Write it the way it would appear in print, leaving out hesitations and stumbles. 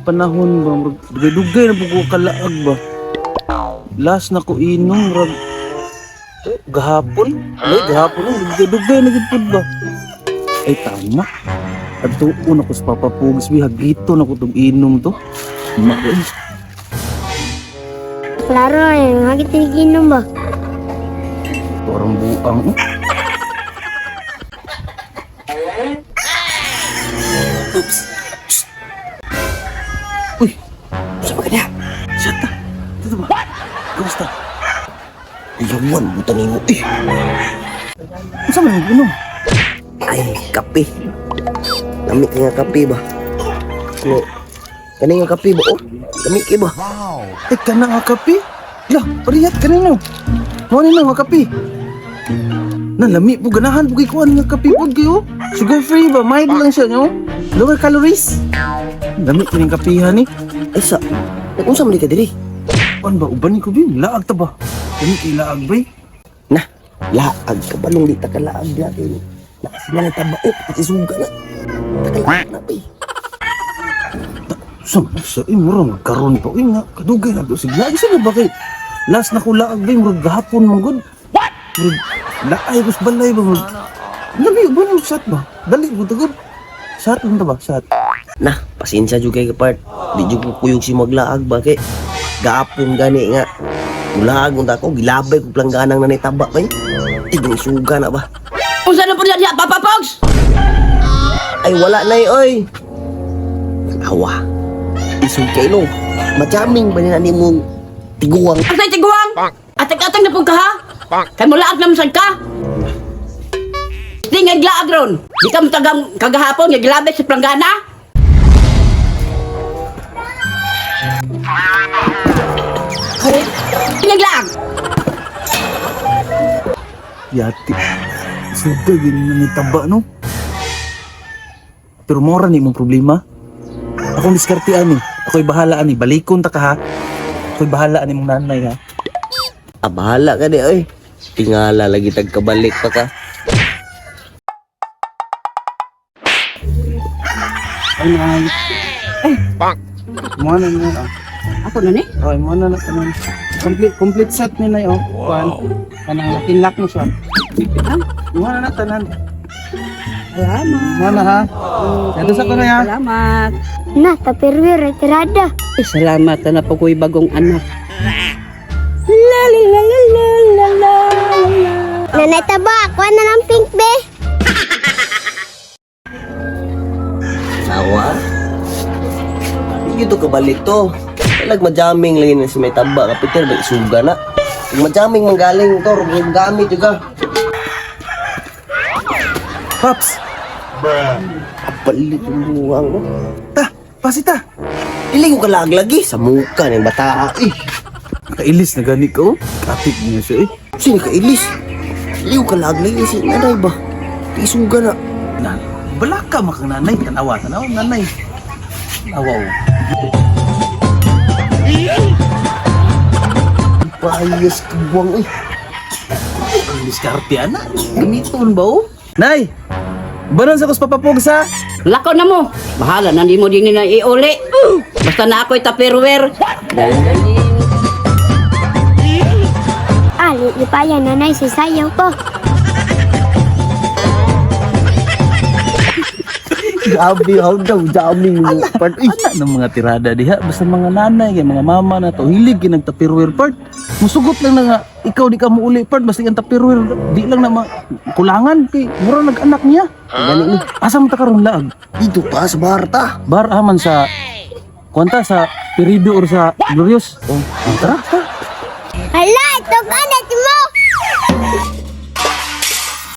panahon ba, dugay-dugay na po ko kalaag ba. Last na ko inom, gahapon. Gahapon, dugay-dugay na gipod ba. Ay, tama. At tuon ako sa papapugis, hagito na ko itong inom to. Makuin. Klaro eh, hagit tiniginom ba? Parang buang. Oops. Uy, saan ba ka niya? Sata. Dito ba? Kamusta? Iyawan, buta ni mo. Saan ba yung inom? Ay, kape. Lamig ka nga kape ba? So, kani nga kape ba? Oh, lamig ka ba? Ay, ka na nga kape? Lah, pariyat ka na. Ano na nga kape? Nalami po, ganahan po kayo nga kape po kayo. Sugar free ba? Mild lang siya, no? Lower calories. Lami ko yung kapihan eh. Ay, unsa man di ka diri? Ano ba? Uban ko ba? Laag ta ba? Lami kayo laag ba eh? Nah, laag ka ba nung di ta ka laag natin? Nakasinala taba, pati suga na. Takalaag na pa eh. Sa murang karon pa. Uy nga, kadugay na doon. Sige, lagi sila bakit? Last na ko laag ba eh? Murag gahapon mo good. What? Murag laay ko sa balay ba? Lami, uban yung shot ba? Dali mo to good. Shot lang ta ba? Shot. Nah, pasensya juga ka part. Di juga kuyog si maglaag ba kay gapon gani nga. Mulaag unta ko gilabay ko plangganang nanay taba ba eh. Tigong suga na ba? Unsa na po diya, Papa Pogs? Ay wala na oy. Awa. Isugay no. Macaming ba na nimo tiguang? Asay tiguang? Atag-atag na po ka ha? Kay mo laag naman sad ka? Di nga glaag ron. Di ka mo tagang kagahapon nga gilabay sa planggana? Di nga glaag. Yati. Suga yun na taba no? Pero mora ni mong problema. Akong diskartian eh. Ako'y bahalaan eh. Balikon ta ka ha. Ako'y bahalaan ni mong nanay ha. Bahala ka di oy. Tingala lagi tagkabalik pa ka. Ay nay. Ay. Muna na. Ako na ni? Okay, muna na tanan. Complete set ni nay oh. Kuan. Kanang tinlock mo siya. Muna na tanan. Salamat. Muna ha. Ito sa ko na ya. Salamat. Na, tapirwi, retirada. Salamat na po ko'y bagong anak. Nanay taba, ako na ng pink be. Sawa? Hindi to kabalik to. Talag majaming lagi na si may taba. Kapiter, balik suga na. Pag majaming manggaling to, rugong gamit juga. Paps. Kapalit yung buwang mo. Ta, pasita. Ili ko kalag lagi sa muka ng bata. Kailis na gani ko. Kapit niya siya eh. Sino ka ilis? Ili ko kalag lagi si nanay ba? Di suga na. Na, balaka makang nanay. Tanawa, nanay. Awaw. Payas ka buwang eh. Ang diskartian na. Gamiton ba oh? Nay! Banon sa kus papapugsa. Lako na mo. Bahala na di mo din na iuli. Basta na ako'y tupperware. Di pa yan, nanay, sasayaw ko. Grabe, how daw, daming part. Ana ng mga tirada diha. Basta mga nanay, mga mama na to. Hilig yung nagtapirware part. Musugot lang na nga. Ikaw di ka mo uli part. Basta yung tapirware. Di lang na kulangan. Kay mura nag-anak niya. Gani ni. Asam ta karon laag? Dito pa sa Barta. Bar aman sa kwanta sa Pirido or sa Glorious. Oh, tara, tara. Hala, ito ka na, Timo!